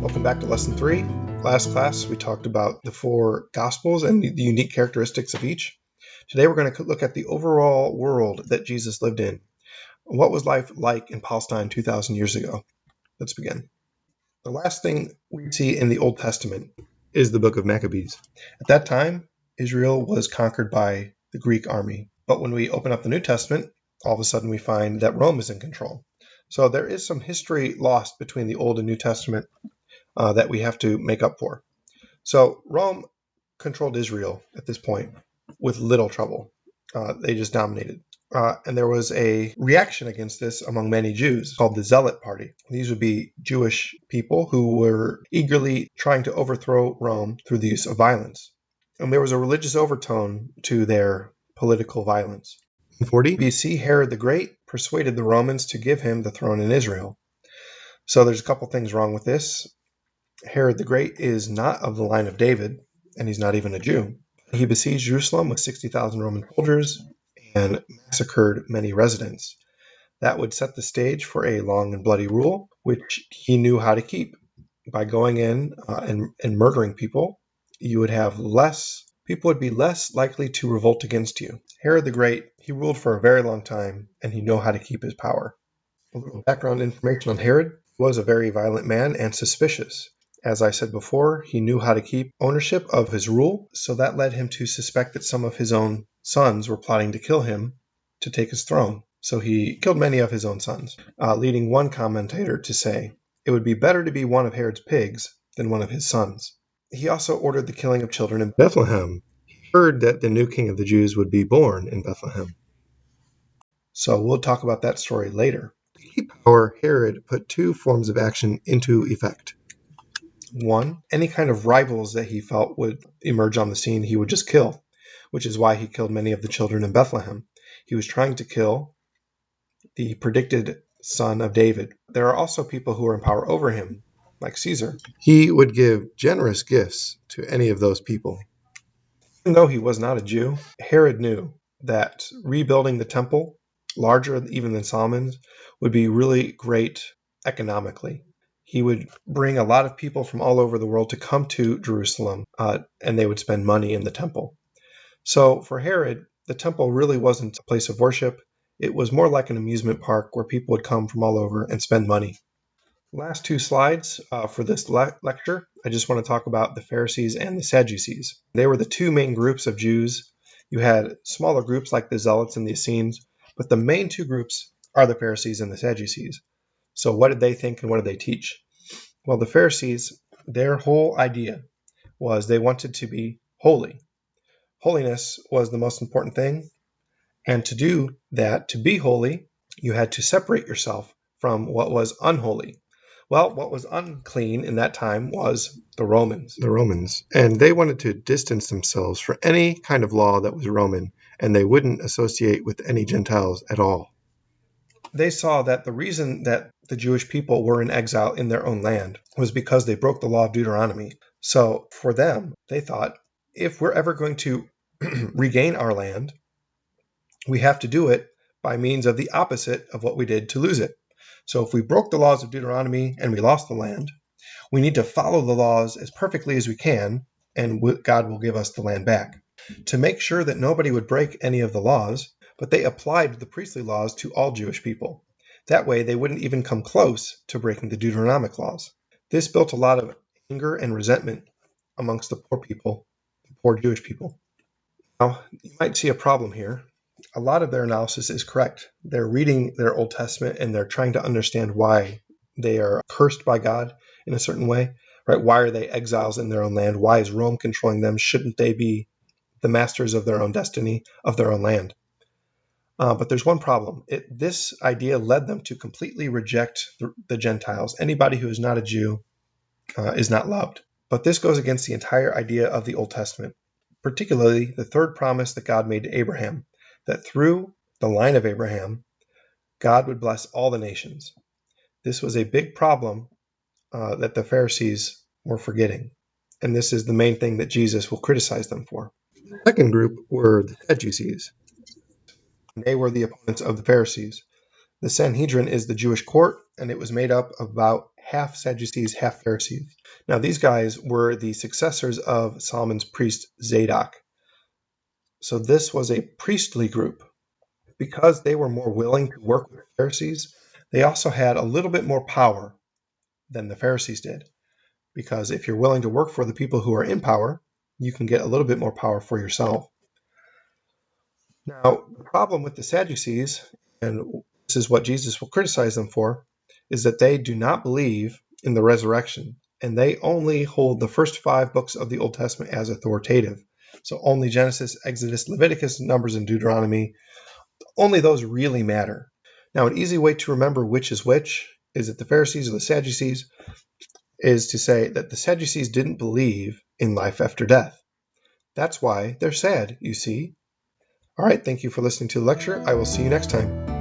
Welcome back to Lesson 3. Last class, we talked about the 4 Gospels and the unique characteristics of each. Today, we're going to look at the overall world that Jesus lived in. What was life like in Palestine 2,000 years ago? Let's begin. The last thing we see in the Old Testament is the book of Maccabees. At that time, Israel was conquered by the Greek army. But when we open up the New Testament, all of a sudden we find that Rome is in control. So there is some history lost between the Old and New Testament that we have to make up for. So Rome controlled Israel at this point with little trouble. They just dominated. And there was a reaction against this among many Jews called the Zealot Party. These would be Jewish people who were eagerly trying to overthrow Rome through the use of violence. And there was a religious overtone to their political violence. In 40 BC, Herod the Great persuaded the Romans to give him the throne in Israel. So there's a couple things wrong with this. Herod the Great is not of the line of David, and he's not even a Jew. He besieged Jerusalem with 60,000 Roman soldiers and massacred many residents. That would set the stage for a long and bloody rule, which he knew how to keep. By going in and murdering people, you would have people would be less likely to revolt against you. Herod the Great, he ruled for a very long time, and he knew how to keep his power. A little background information on Herod. He was a very violent man and suspicious. As I said before, he knew how to keep ownership of his rule, so that led him to suspect that some of his own sons were plotting to kill him to take his throne. So he killed many of his own sons, leading one commentator to say, "It would be better to be one of Herod's pigs than one of his sons." He also ordered the killing of children in Bethlehem. He heard that the new king of the Jews would be born in Bethlehem. So we'll talk about that story later. To keep power, Herod put 2 forms of action into effect. One, any kind of rivals that he felt would emerge on the scene, he would just kill, which is why he killed many of the children in Bethlehem. He was trying to kill the predicted son of David. There are also people who are in power over him, like Caesar. He would give generous gifts to any of those people. Even though he was not a Jew, Herod knew that rebuilding the temple, larger even than Solomon's, would be really great economically. He would bring a lot of people from all over the world to come to Jerusalem, and they would spend money in the temple. So for Herod, the temple really wasn't a place of worship. It was more like an amusement park where people would come from all over and spend money. Last 2 slides for this lecture, I just want to talk about the Pharisees and the Sadducees. They were the 2 main groups of Jews. You had smaller groups like the Zealots and the Essenes, but the main 2 groups are the Pharisees and the Sadducees. So what did they think and what did they teach? Well, the Pharisees, their whole idea was they wanted to be holy. Holiness was the most important thing. And to do that, to be holy, you had to separate yourself from what was unholy. Well, what was unclean in that time was the Romans. And they wanted to distance themselves from any kind of law that was Roman, and they wouldn't associate with any Gentiles at all. They saw that the reason that the Jewish people were in exile in their own land was because they broke the law of Deuteronomy. So for them, they thought, if we're ever going to regain our land, we have to do it by means of the opposite of what we did to lose it. So if we broke the laws of Deuteronomy and we lost the land, we need to follow the laws as perfectly as we can, and God will give us the land back. To make sure that nobody would break any of the laws, but they applied the priestly laws to all Jewish people. That way, they wouldn't even come close to breaking the Deuteronomic laws. This built a lot of anger and resentment amongst the poor Jewish people. Now, you might see a problem here. A lot of their analysis is correct. They're reading their Old Testament and they're trying to understand why they are cursed by God in a certain way, right? Why are they exiles in their own land? Why is Rome controlling them? Shouldn't they be the masters of their own destiny, of their own land? But there's one problem. This idea led them to completely reject the Gentiles. Anybody who is not a Jew is not loved. But this goes against the entire idea of the Old Testament, particularly the 3rd promise that God made to Abraham, that through the line of Abraham, God would bless all the nations. This was a big problem that the Pharisees were forgetting. And this is the main thing that Jesus will criticize them for. The second group were the Sadducees. They were the opponents of the Pharisees. The Sanhedrin is the Jewish court, and it was made up of about half Sadducees, half Pharisees. Now, these guys were the successors of Solomon's priest Zadok. So this was a priestly group. Because they were more willing to work with the Pharisees, they also had a little bit more power than the Pharisees did. Because if you're willing to work for the people who are in power, you can get a little bit more power for yourself. Now, the problem with the Sadducees, and this is what Jesus will criticize them for, is that they do not believe in the resurrection, and they only hold the first 5 books of the Old Testament as authoritative. So only Genesis, Exodus, Leviticus, Numbers, and Deuteronomy, only those really matter. Now, an easy way to remember which is which is that the Pharisees or the Sadducees is to say that the Sadducees didn't believe in life after death. That's why they're sad, you see. All right, thank you for listening to the lecture. I will see you next time.